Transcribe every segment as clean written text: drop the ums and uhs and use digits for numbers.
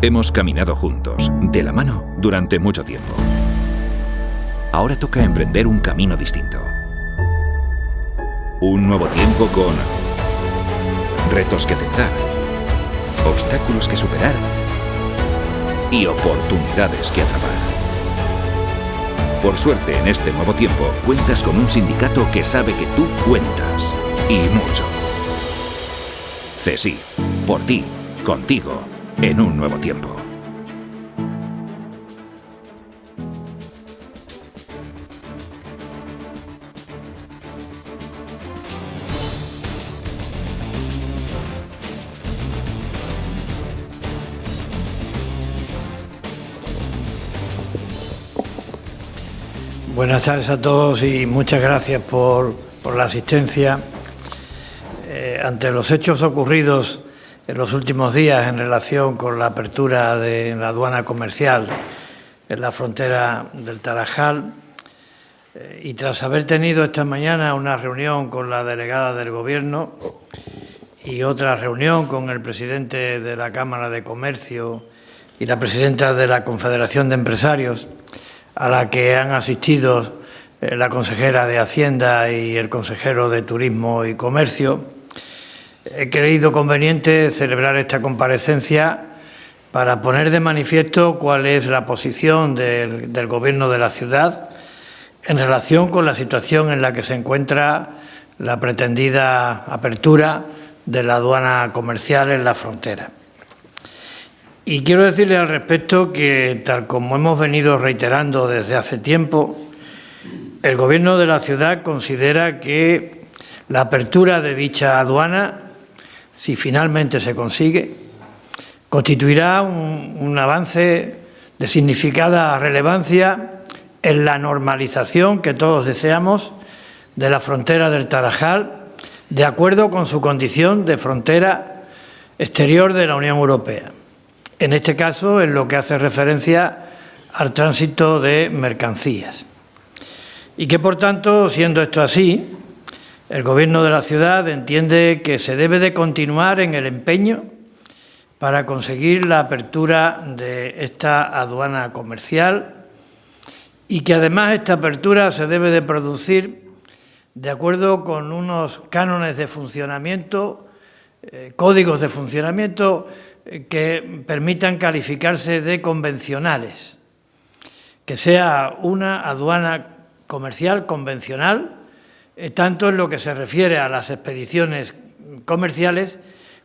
Hemos caminado juntos, de la mano, durante mucho tiempo. Ahora toca emprender un camino distinto. Un nuevo tiempo con retos que aceptar, obstáculos que superar y oportunidades que atrapar. Por suerte, en este nuevo tiempo, cuentas con un sindicato que sabe que tú cuentas, y mucho. CESIF, por ti, contigo, en un nuevo tiempo. Buenas tardes a todos y muchas gracias por la asistencia. Ante los hechos ocurridos en los últimos días en relación con la apertura de la aduana comercial en la frontera del Tarajal y tras haber tenido esta mañana una reunión con la delegada del Gobierno y otra reunión con el presidente de la Cámara de Comercio y la presidenta de la Confederación de Empresarios, a la que han asistido la consejera de Hacienda y el consejero de Turismo y Comercio, he creído conveniente celebrar esta comparecencia para poner de manifiesto cuál es la posición del Gobierno de la ciudad en relación con la situación en la que se encuentra la pretendida apertura de la aduana comercial en la frontera. Y quiero decirle al respecto que, tal como hemos venido reiterando desde hace tiempo, el Gobierno de la ciudad considera que la apertura de dicha aduana, si finalmente se consigue, constituirá un avance de significada relevancia en la normalización que todos deseamos de la frontera del Tarajal, de acuerdo con su condición de frontera exterior de la Unión Europea. En este caso, en lo que hace referencia al tránsito de mercancías. Y que, por tanto, siendo esto así, el Gobierno de la ciudad entiende que se debe de continuar en el empeño para conseguir la apertura de esta aduana comercial y que, además, esta apertura se debe de producir de acuerdo con unos cánones de funcionamiento, códigos de funcionamiento que permitan calificarse de convencionales, que sea una aduana comercial convencional, tanto en lo que se refiere a las expediciones comerciales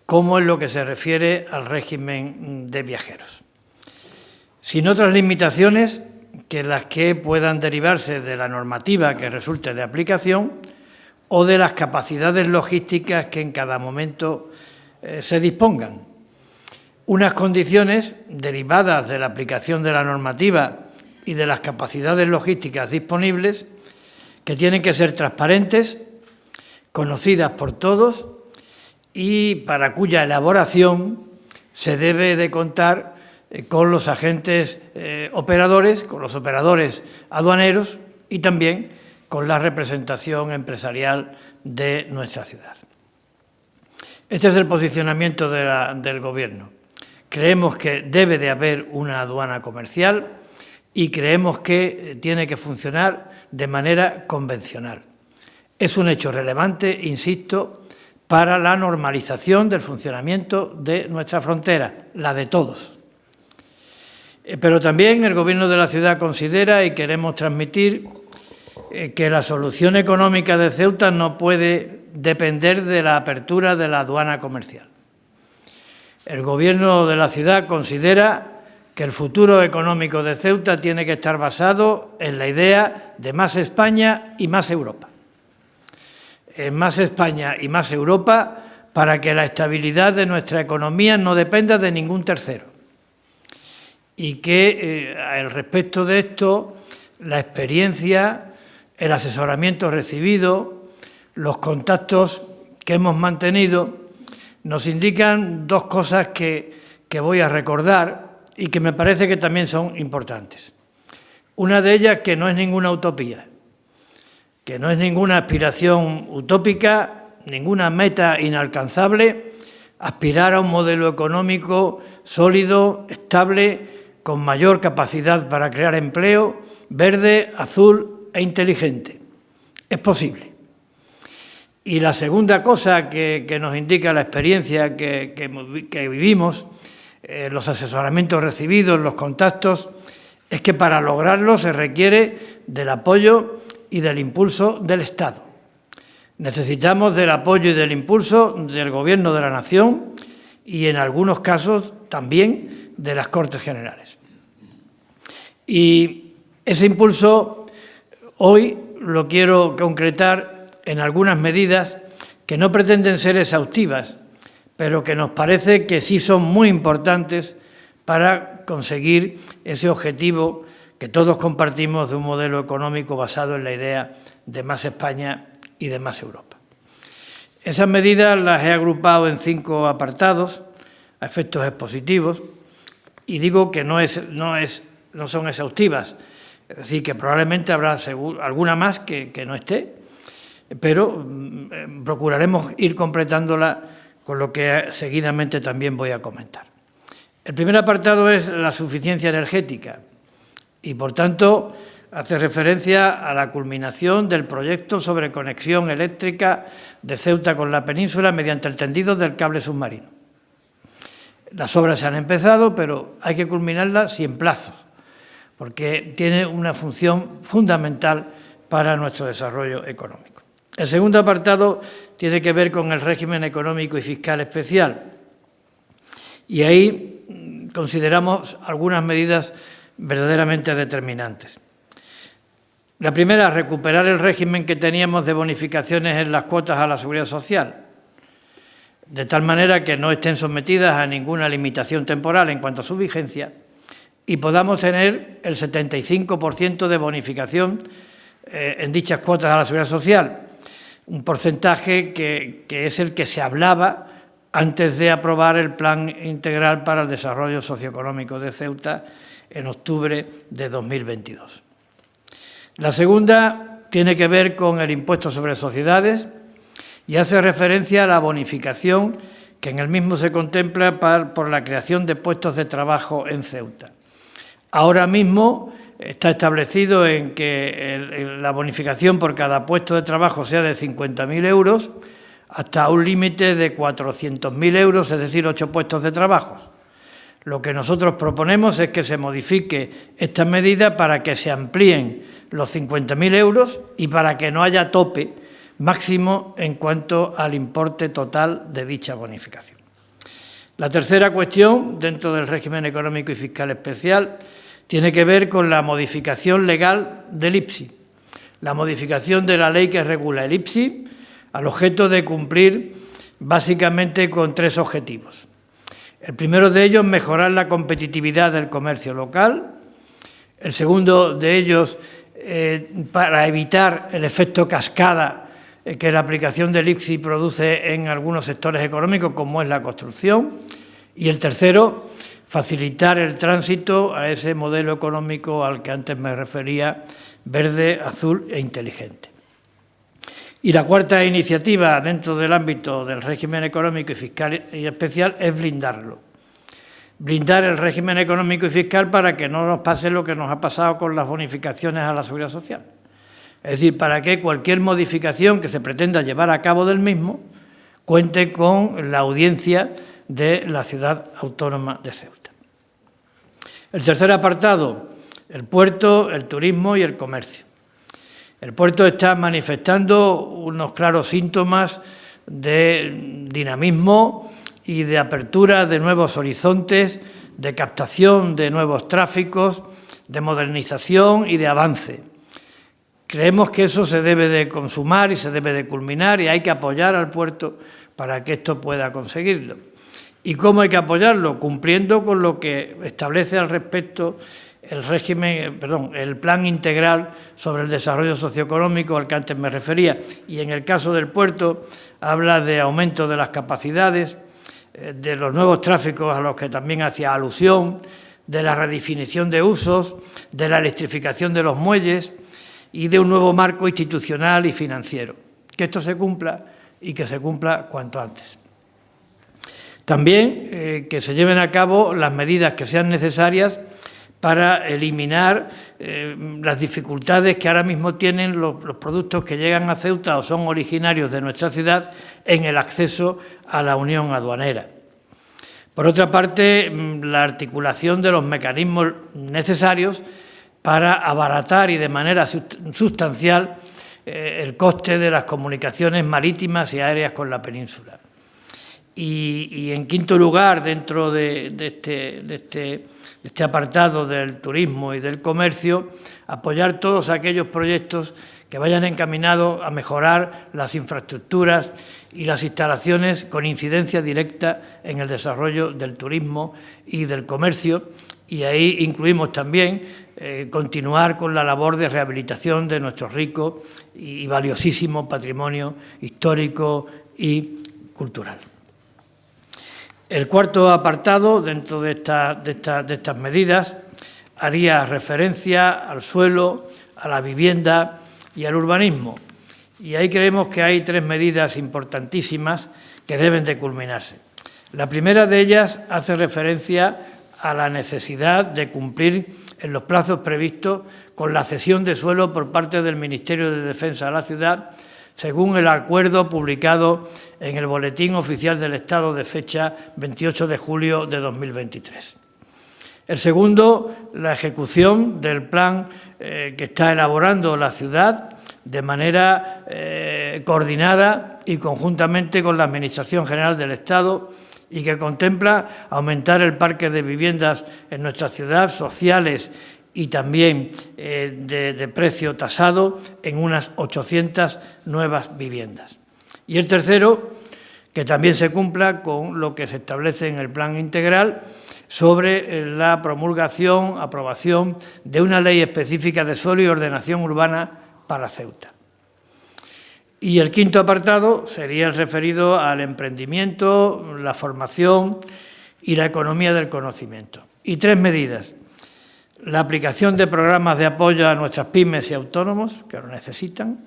como en lo que se refiere al régimen de viajeros. Sin otras limitaciones que las que puedan derivarse de la normativa que resulte de aplicación o de las capacidades logísticas que en cada momento se dispongan. Unas condiciones derivadas de la aplicación de la normativa y de las capacidades logísticas disponibles que tienen que ser transparentes, conocidas por todos y para cuya elaboración se debe de contar con los agentes operadores, con los operadores aduaneros y también con la representación empresarial de nuestra ciudad. Este es el posicionamiento del Gobierno. Creemos que debe de haber una aduana comercial y creemos que tiene que funcionar de manera convencional. Es un hecho relevante, insisto, para la normalización del funcionamiento de nuestra frontera, la de todos. Pero también el Gobierno de la ciudad considera y queremos transmitir que la solución económica de Ceuta no puede depender de la apertura de la aduana comercial. El Gobierno de la ciudad considera que el futuro económico de Ceuta tiene que estar basado en la idea de más España y más Europa. En más España y más Europa para que la estabilidad de nuestra economía no dependa de ningún tercero. Y que al respecto de esto, la experiencia, el asesoramiento recibido, los contactos que hemos mantenido, nos indican dos cosas que voy a recordar y que me parece que también son importantes. Una de ellas que no es ninguna utopía, que no es ninguna aspiración utópica, ninguna meta inalcanzable, aspirar a un modelo económico sólido, estable, con mayor capacidad para crear empleo, verde, azul e inteligente. Es posible. Y la segunda cosa que nos indica la experiencia que vivimos, los asesoramientos recibidos, los contactos, es que para lograrlo se requiere del apoyo y del impulso del Estado. Necesitamos del apoyo y del impulso del Gobierno de la Nación y, en algunos casos, también de las Cortes Generales. Y ese impulso hoy lo quiero concretar en algunas medidas que no pretenden ser exhaustivas, pero que nos parece que sí son muy importantes para conseguir ese objetivo que todos compartimos de un modelo económico basado en la idea de más España y de más Europa. Esas medidas las he agrupado en 5 apartados a efectos expositivos y digo que no son exhaustivas, es decir, que probablemente habrá alguna más que no esté, pero procuraremos ir completándola con lo que seguidamente también voy a comentar. El primer apartado es la suficiencia energética y, por tanto, hace referencia a la culminación del proyecto sobre conexión eléctrica de Ceuta con la península mediante el tendido del cable submarino. Las obras se han empezado, pero hay que culminarlas sin plazos, porque tiene una función fundamental para nuestro desarrollo económico. El segundo apartado tiene que ver con el régimen económico y fiscal especial. Y ahí consideramos algunas medidas verdaderamente determinantes. La primera, recuperar el régimen que teníamos de bonificaciones en las cuotas a la Seguridad Social, de tal manera que no estén sometidas a ninguna limitación temporal en cuanto a su vigencia y podamos tener el 75% de bonificación en dichas cuotas a la Seguridad Social, un porcentaje que es el que se hablaba antes de aprobar el Plan Integral para el Desarrollo Socioeconómico de Ceuta en octubre de 2022. La segunda tiene que ver con el impuesto sobre sociedades y hace referencia a la bonificación que en el mismo se contempla por la creación de puestos de trabajo en Ceuta. Ahora mismo está establecido en que la bonificación por cada puesto de trabajo sea de 50.000 euros hasta un límite de 400.000 euros, es decir, 8 puestos de trabajo. Lo que nosotros proponemos es que se modifique esta medida para que se amplíen los 50.000 euros y para que no haya tope máximo en cuanto al importe total de dicha bonificación. La tercera cuestión, dentro del régimen económico y fiscal especial, tiene que ver con la modificación legal del IPSI, la modificación de la ley que regula el IPSI al objeto de cumplir básicamente con 3 objetivos. El primero de ellos, mejorar la competitividad del comercio local. El segundo de ellos, para evitar el efecto cascada que la aplicación del IPSI produce en algunos sectores económicos, como es la construcción. Y el tercero, facilitar el tránsito a ese modelo económico al que antes me refería, verde, azul e inteligente. Y la cuarta iniciativa dentro del ámbito del régimen económico y fiscal y especial es blindarlo. Blindar el régimen económico y fiscal para que no nos pase lo que nos ha pasado con las bonificaciones a la Seguridad Social. Es decir, para que cualquier modificación que se pretenda llevar a cabo del mismo cuente con la audiencia de la ciudad autónoma de Ceuta. El tercer apartado, el puerto, el turismo y el comercio. El puerto está manifestando unos claros síntomas de dinamismo y de apertura de nuevos horizontes, de captación de nuevos tráficos, de modernización y de avance. Creemos que eso se debe de consumar y se debe de culminar y hay que apoyar al puerto para que esto pueda conseguirlo. ¿Y cómo hay que apoyarlo? Cumpliendo con lo que establece al respecto el Plan Integral sobre el Desarrollo Socioeconómico al que antes me refería. Y en el caso del puerto habla de aumento de las capacidades, de los nuevos tráficos a los que también hacía alusión, de la redefinición de usos, de la electrificación de los muelles y de un nuevo marco institucional y financiero. Que esto se cumpla y que se cumpla cuanto antes. También que se lleven a cabo las medidas que sean necesarias para eliminar las dificultades que ahora mismo tienen los productos que llegan a Ceuta o son originarios de nuestra ciudad en el acceso a la unión aduanera. Por otra parte, la articulación de los mecanismos necesarios para abaratar y de manera sustancial el coste de las comunicaciones marítimas y aéreas con la península. Y en quinto lugar, dentro de este apartado del turismo y del comercio, apoyar todos aquellos proyectos que vayan encaminados a mejorar las infraestructuras y las instalaciones con incidencia directa en el desarrollo del turismo y del comercio, y ahí incluimos también continuar con la labor de rehabilitación de nuestro rico y valiosísimo patrimonio histórico y cultural. El cuarto apartado, dentro de estas medidas, haría referencia al suelo, a la vivienda y al urbanismo. Y ahí creemos que hay tres medidas importantísimas que deben de culminarse. La primera de ellas hace referencia a la necesidad de cumplir en los plazos previstos con la cesión de suelo por parte del Ministerio de Defensa de la ciudad, según el acuerdo publicado en el Boletín Oficial del Estado de fecha 28 de julio de 2023. El segundo, la ejecución del plan que está elaborando la ciudad de manera coordinada y conjuntamente con la Administración General del Estado, y que contempla aumentar el parque de viviendas en nuestra ciudad, sociales y también de precio tasado, en unas 800 nuevas viviendas. Y el tercero, que también se cumpla con lo que se establece en el plan integral sobre la promulgación, aprobación de una ley específica de suelo y ordenación urbana para Ceuta. Y el quinto apartado sería el referido al emprendimiento, la formación y la economía del conocimiento. Y tres medidas: la aplicación de programas de apoyo a nuestras pymes y autónomos, que lo necesitan.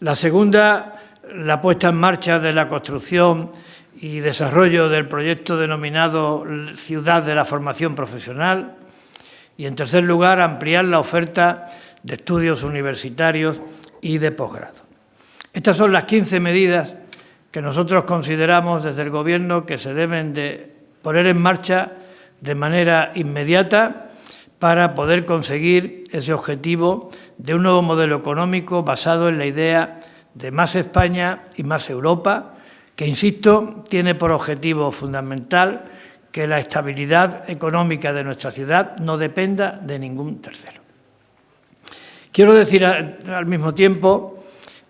La segunda, la puesta en marcha de la construcción y desarrollo del proyecto denominado Ciudad de la Formación Profesional. Y, en tercer lugar, ampliar la oferta de estudios universitarios y de posgrado. Estas son las 15 medidas que nosotros consideramos desde el Gobierno que se deben de poner en marcha de manera inmediata para poder conseguir ese objetivo de un nuevo modelo económico basado en la idea de más España y más Europa, que, insisto, tiene por objetivo fundamental que la estabilidad económica de nuestra ciudad no dependa de ningún tercero. Quiero decir al mismo tiempo,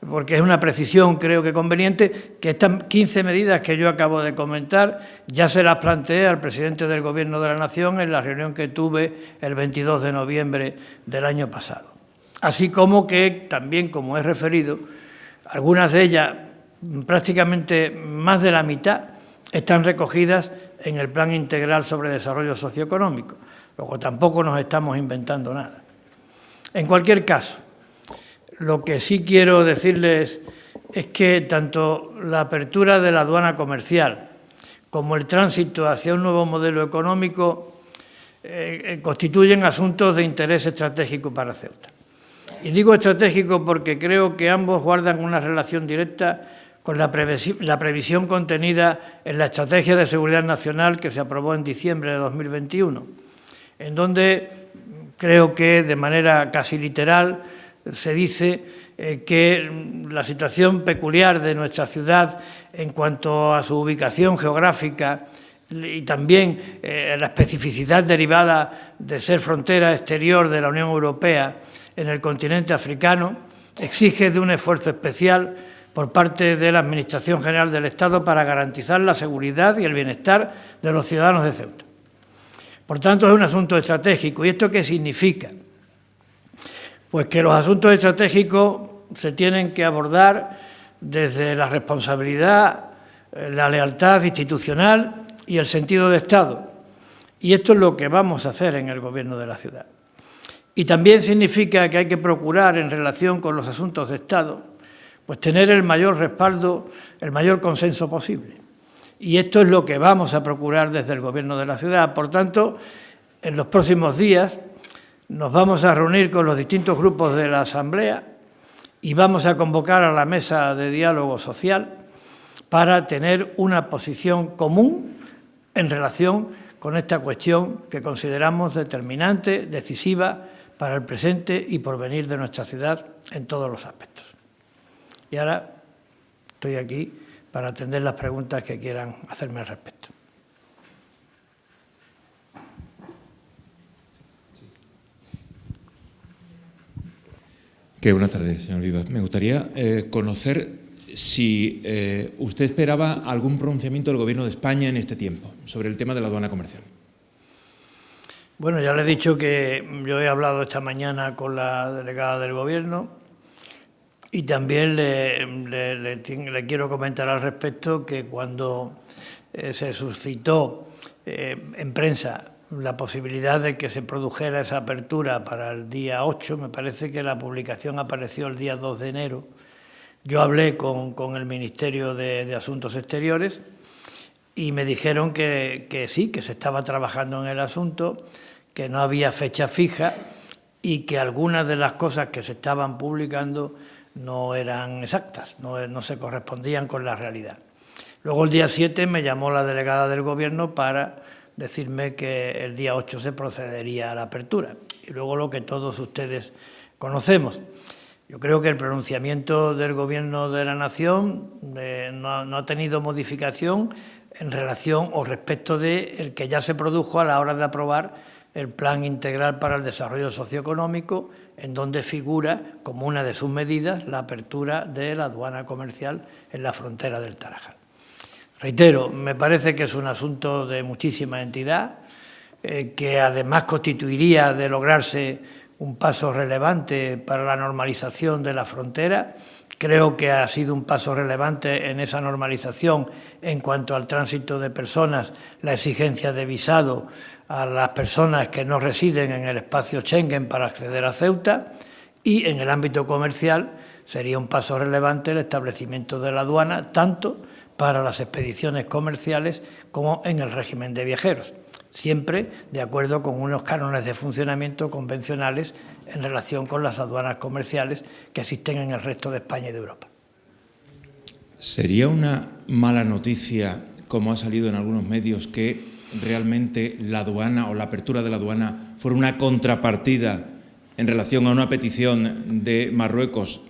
porque es una precisión creo que conveniente, que estas 15 medidas que yo acabo de comentar ya se las planteé al presidente del Gobierno de la Nación en la reunión que tuve el 22 de noviembre del año pasado. Así como que también, como he referido, algunas de ellas, prácticamente más de la mitad, están recogidas en el Plan Integral sobre Desarrollo Socioeconómico. Luego tampoco nos estamos inventando nada. En cualquier caso, lo que sí quiero decirles es que tanto la apertura de la aduana comercial como el tránsito hacia un nuevo modelo económico constituyen asuntos de interés estratégico para Ceuta. Y digo estratégico porque creo que ambos guardan una relación directa con la previsión contenida en la Estrategia de Seguridad Nacional que se aprobó en diciembre de 2021, en donde creo que de manera casi literal se dice que la situación peculiar de nuestra ciudad en cuanto a su ubicación geográfica y también la especificidad derivada de ser frontera exterior de la Unión Europea en el continente africano exige de un esfuerzo especial por parte de la Administración General del Estado para garantizar la seguridad y el bienestar de los ciudadanos de Ceuta. Por tanto, es un asunto estratégico. ¿Y esto qué significa? Pues que los asuntos estratégicos se tienen que abordar desde la responsabilidad, la lealtad institucional y el sentido de Estado. Y esto es lo que vamos a hacer en el Gobierno de la ciudad. Y también significa que hay que procurar, en relación con los asuntos de Estado, pues tener el mayor respaldo, el mayor consenso posible. y esto es lo que vamos a procurar desde el Gobierno de la ciudad. Por tanto, en los próximos días nos vamos a reunir con los distintos grupos de la Asamblea y vamos a convocar a la mesa de diálogo social para tener una posición común en relación con esta cuestión que consideramos determinante, decisiva para el presente y porvenir de nuestra ciudad en todos los aspectos. Y ahora estoy aquí para atender las preguntas que quieran hacerme al respecto. Buenas tardes, señor Vivas. Me gustaría conocer si usted esperaba algún pronunciamiento del Gobierno de España en este tiempo sobre el tema de la aduana comercial. Bueno, ya le he dicho que yo he hablado esta mañana con la delegada del Gobierno y también le quiero comentar al respecto que cuando se suscitó en prensa la posibilidad de que se produjera esa apertura para el día 8, me parece que la publicación apareció el día 2 de enero, yo hablé con el Ministerio de Asuntos Exteriores y me dijeron que sí, que se estaba trabajando en el asunto, que no había fecha fija y que algunas de las cosas que se estaban publicando no eran exactas, no se correspondían con la realidad. Luego el día 7 me llamó la delegada del Gobierno para decirme que el día 8 se procedería a la apertura. Y luego lo que todos ustedes conocemos. Yo creo que el pronunciamiento del Gobierno de la Nación no ha tenido modificación en relación o respecto de el que ya se produjo a la hora de aprobar el Plan Integral para el Desarrollo Socioeconómico, en donde figura como una de sus medidas la apertura de la aduana comercial en la frontera del Tarajal. Reitero, me parece que es un asunto de muchísima entidad, que además constituiría de lograrse un paso relevante para la normalización de la frontera. Creo que ha sido un paso relevante en esa normalización en cuanto al tránsito de personas, la exigencia de visado a las personas que no residen en el espacio Schengen para acceder a Ceuta, y en el ámbito comercial sería un paso relevante el establecimiento de la aduana, tanto para las expediciones comerciales como en el régimen de viajeros, siempre de acuerdo con unos cánones de funcionamiento convencionales en relación con las aduanas comerciales que existen en el resto de España y de Europa. ¿Sería una mala noticia, como ha salido en algunos medios, que realmente la aduana o la apertura de la aduana fuera una contrapartida en relación a una petición de Marruecos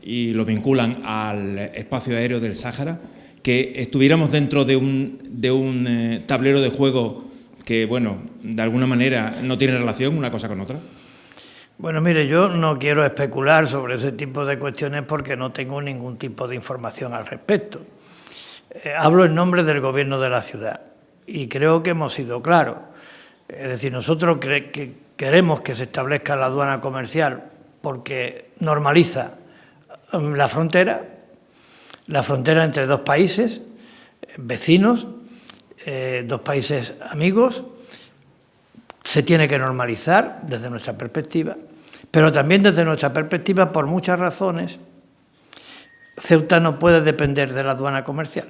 y lo vinculan al espacio aéreo del Sáhara? Que estuviéramos dentro de un tablero de juego que, bueno, de alguna manera no tiene relación una cosa con otra. Bueno, mire, yo no quiero especular sobre ese tipo de cuestiones porque no tengo ningún tipo de información al respecto. Hablo en nombre del Gobierno de la ciudad y creo que hemos sido claros. Es decir, nosotros queremos que se establezca la aduana comercial porque normaliza la frontera entre dos países vecinos, dos países amigos, se tiene que normalizar desde nuestra perspectiva, pero también desde nuestra perspectiva, por muchas razones, Ceuta no puede depender de la aduana comercial.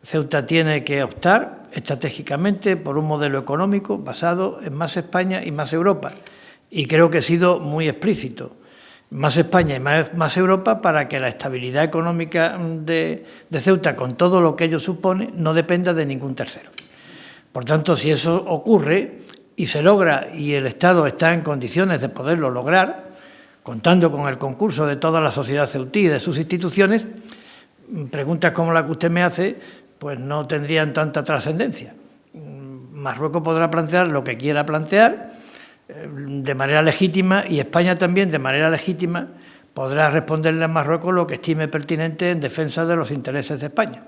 Ceuta tiene que optar estratégicamente por un modelo económico basado en más España y más Europa, y creo que he sido muy explícito. Más España y más Europa para que la estabilidad económica de Ceuta, con todo lo que ello supone, no dependa de ningún tercero. Por tanto, si eso ocurre y se logra y el Estado está en condiciones de poderlo lograr, contando con el concurso de toda la sociedad ceutí y de sus instituciones, preguntas como la que usted me hace, pues no tendrían tanta trascendencia. Marruecos podrá plantear lo que quiera plantear, de manera legítima, y España también de manera legítima podrá responderle a Marruecos lo que estime pertinente en defensa de los intereses de España.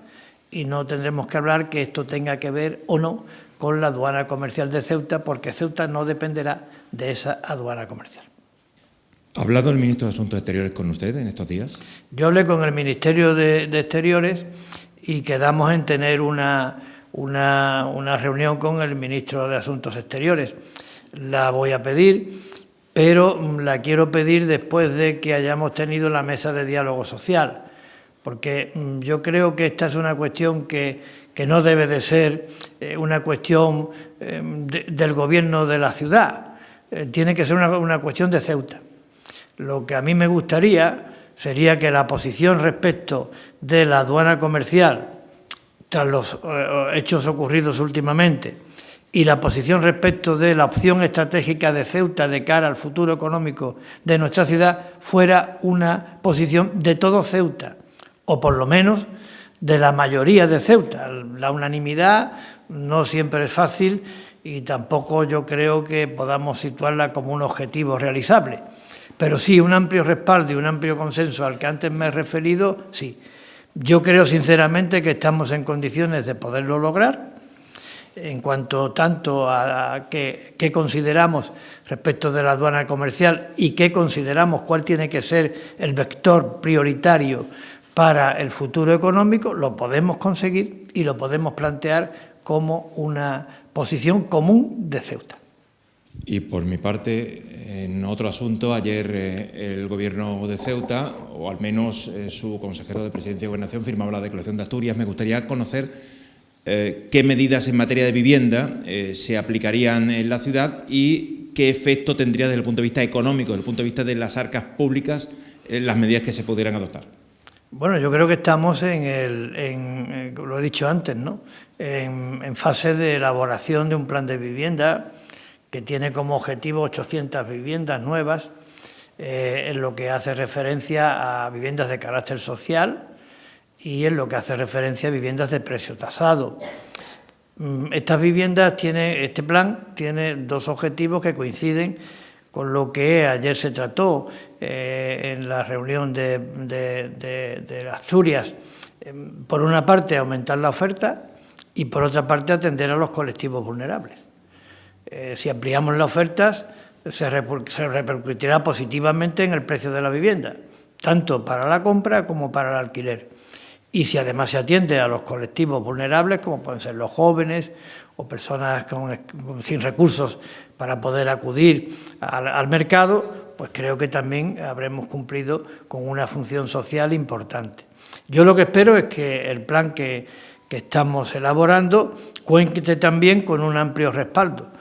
Y no tendremos que hablar que esto tenga que ver o no con la aduana comercial de Ceuta, porque Ceuta no dependerá de esa aduana comercial. ¿Ha hablado el ministro de Asuntos Exteriores con usted en estos días? Yo hablé con el Ministerio de Exteriores y quedamos en tener una reunión con el ministro de Asuntos Exteriores. La voy a pedir, pero la quiero pedir después de que hayamos tenido la mesa de diálogo social, porque yo creo que esta es una cuestión que no debe de ser una cuestión del gobierno de la ciudad, tiene que ser una cuestión de Ceuta. Lo que a mí me gustaría sería que la posición respecto de la aduana comercial, tras los hechos ocurridos últimamente, y la posición respecto de la opción estratégica de Ceuta de cara al futuro económico de nuestra ciudad, fuera una posición de todo Ceuta, o por lo menos de la mayoría de Ceuta. La unanimidad no siempre es fácil y tampoco yo creo que podamos situarla como un objetivo realizable. Pero sí, un amplio respaldo y un amplio consenso al que antes me he referido, sí. Yo creo sinceramente que estamos en condiciones de poderlo lograr en cuanto tanto a qué consideramos respecto de la aduana comercial y qué consideramos cuál tiene que ser el vector prioritario para el futuro económico, lo podemos conseguir y lo podemos plantear como una posición común de Ceuta. Y por mi parte, en otro asunto, ayer el Gobierno de Ceuta, o al menos su consejero de Presidencia y Gobernación, firmaba la Declaración de Asturias. Me gustaría conocer qué medidas en materia de vivienda se aplicarían en la ciudad y qué efecto tendría desde el punto de vista económico, desde el punto de vista de las arcas públicas, las medidas que se pudieran adoptar. Bueno, yo creo que estamos lo he dicho antes, ¿no?, en fase de elaboración de un plan de vivienda que tiene como objetivo 800 viviendas nuevas, en lo que hace referencia a viviendas de carácter social y en lo que hace referencia a viviendas de precio tasado. Estas viviendas este plan tiene dos objetivos que coinciden con lo que ayer se trató en la reunión de Asturias. Por una parte, aumentar la oferta y por otra parte, atender a los colectivos vulnerables. Si ampliamos las ofertas, se repercutirá positivamente en el precio de la vivienda, tanto para la compra como para el alquiler. Y si además se atiende a los colectivos vulnerables, como pueden ser los jóvenes o personas sin recursos para poder acudir al mercado, pues creo que también habremos cumplido con una función social importante. Yo lo que espero es que el plan que estamos elaborando cuente también con un amplio respaldo,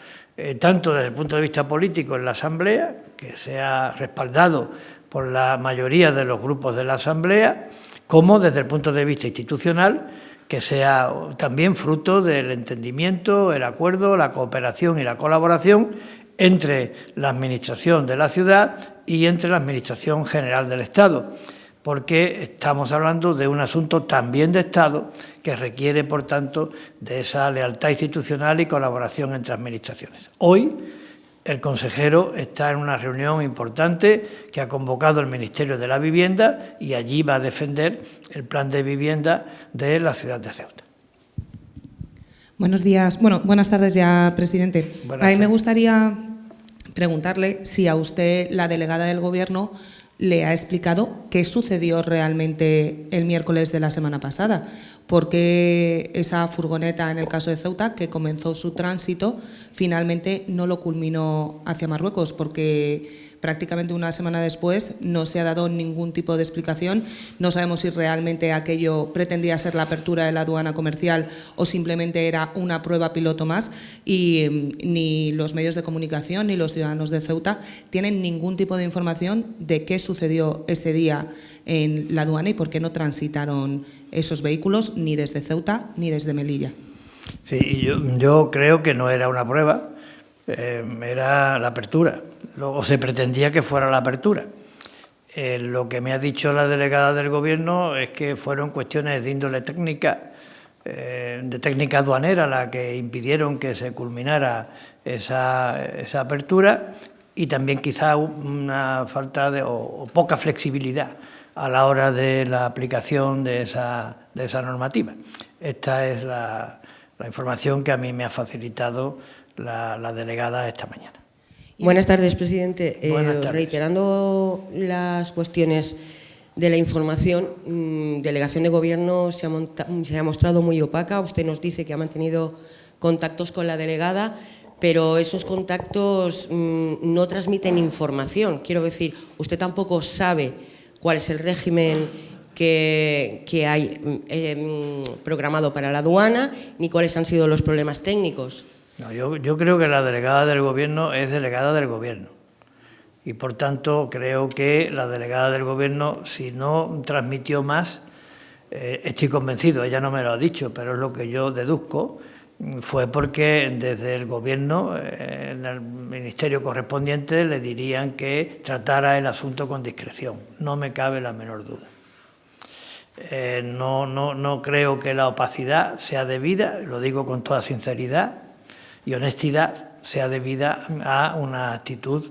tanto desde el punto de vista político en la Asamblea, que sea respaldado por la mayoría de los grupos de la Asamblea, como desde el punto de vista institucional, que sea también fruto del entendimiento, el acuerdo, la cooperación y la colaboración entre la Administración de la ciudad y entre la Administración General del Estado, porque estamos hablando de un asunto también de Estado que requiere, por tanto, de esa lealtad institucional y colaboración entre administraciones. Hoy, el consejero está en una reunión importante que ha convocado el Ministerio de la Vivienda y allí va a defender el plan de vivienda de la ciudad de Ceuta. Buenos días. Bueno, buenas tardes ya, presidente. A mí me gustaría preguntarle si a usted, la delegada del Gobierno, le ha explicado qué sucedió realmente el miércoles de la semana pasada, porque esa furgoneta, en el caso de Ceuta, que comenzó su tránsito, finalmente no lo culminó hacia Marruecos, porque prácticamente una semana después no se ha dado ningún tipo de explicación. No sabemos si realmente aquello pretendía ser la apertura de la aduana comercial o simplemente era una prueba piloto más, y ni los medios de comunicación ni los ciudadanos de Ceuta tienen ningún tipo de información de qué sucedió ese día en la aduana y por qué no transitaron esos vehículos ni desde Ceuta ni desde Melilla. Sí, yo creo que no era una prueba, era la apertura, o se pretendía que fuera la apertura. Lo que me ha dicho la delegada del Gobierno es que fueron cuestiones de índole técnica, de técnica aduanera, la que impidieron que se culminara esa apertura, y también quizá una falta o poca flexibilidad a la hora de la aplicación de esa normativa. Esta es la información que a mí me ha facilitado la delegada esta mañana. Buenas tardes, presidente. Buenas tardes. Reiterando las cuestiones de la información, delegación de Gobierno se ha mostrado muy opaca. Usted nos dice que ha mantenido contactos con la delegada, pero esos contactos no transmiten información. Quiero decir, usted tampoco sabe cuál es el régimen que hay programado para la aduana, ni cuáles han sido los problemas técnicos. No, yo creo que la delegada del Gobierno es delegada del Gobierno y, por tanto, creo que la delegada del Gobierno, si no transmitió más, estoy convencido, ella no me lo ha dicho, pero es lo que yo deduzco, fue porque desde el Gobierno, en el ministerio correspondiente, le dirían que tratara el asunto con discreción. No me cabe la menor duda. No creo que la opacidad sea debida, lo digo con toda sinceridad y honestidad, sea debida a una actitud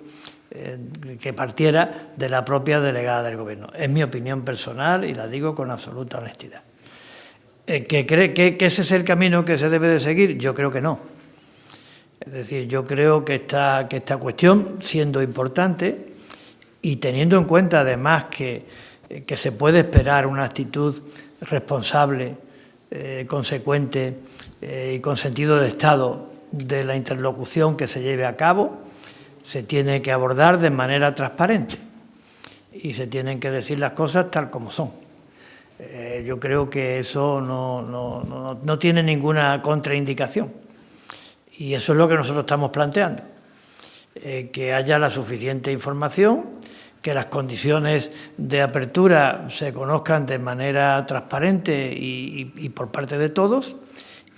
que partiera de la propia delegada del Gobierno. Es mi opinión personal y la digo con absoluta honestidad. ¿Que cree que ese es el camino que se debe de seguir? Yo creo que no. Es decir, yo creo que esta cuestión, siendo importante y teniendo en cuenta además que se puede esperar una actitud responsable, consecuente y con sentido de Estado de la interlocución que se lleve a cabo, se tiene que abordar de manera transparente y se tienen que decir las cosas tal como son. Yo creo que eso no tiene ninguna contraindicación y eso es lo que nosotros estamos planteando, que haya la suficiente información, que las condiciones de apertura se conozcan de manera transparente y por parte de todos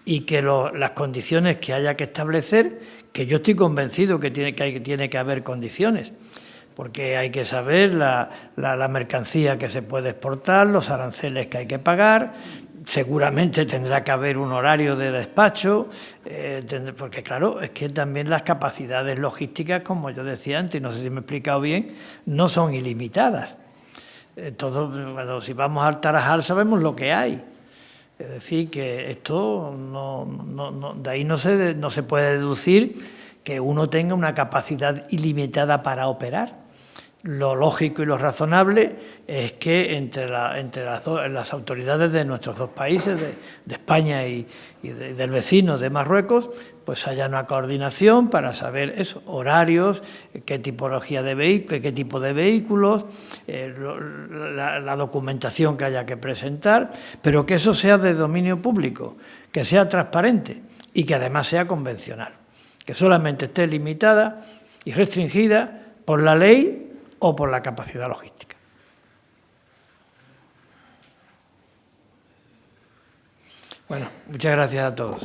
y que las condiciones que haya que establecer, que yo estoy convencido que tiene que haber condiciones, porque hay que saber la mercancía que se puede exportar, los aranceles que hay que pagar, seguramente tendrá que haber un horario de despacho, porque claro, es que también las capacidades logísticas, como yo decía antes, y no sé si me he explicado bien, no son ilimitadas. Si vamos al Tarajal sabemos lo que hay. Es decir, que esto de ahí no se puede deducir que uno tenga una capacidad ilimitada para operar. Lo lógico y lo razonable es que entre las autoridades de nuestros dos países, de España y del vecino de Marruecos, pues haya una coordinación para saber eso, horarios, qué tipología de vehículos, qué tipo de vehículos, la documentación que haya que presentar, pero que eso sea de dominio público, que sea transparente y que además sea convencional, que solamente esté limitada y restringida por la ley o por la capacidad logística. Bueno, muchas gracias a todos.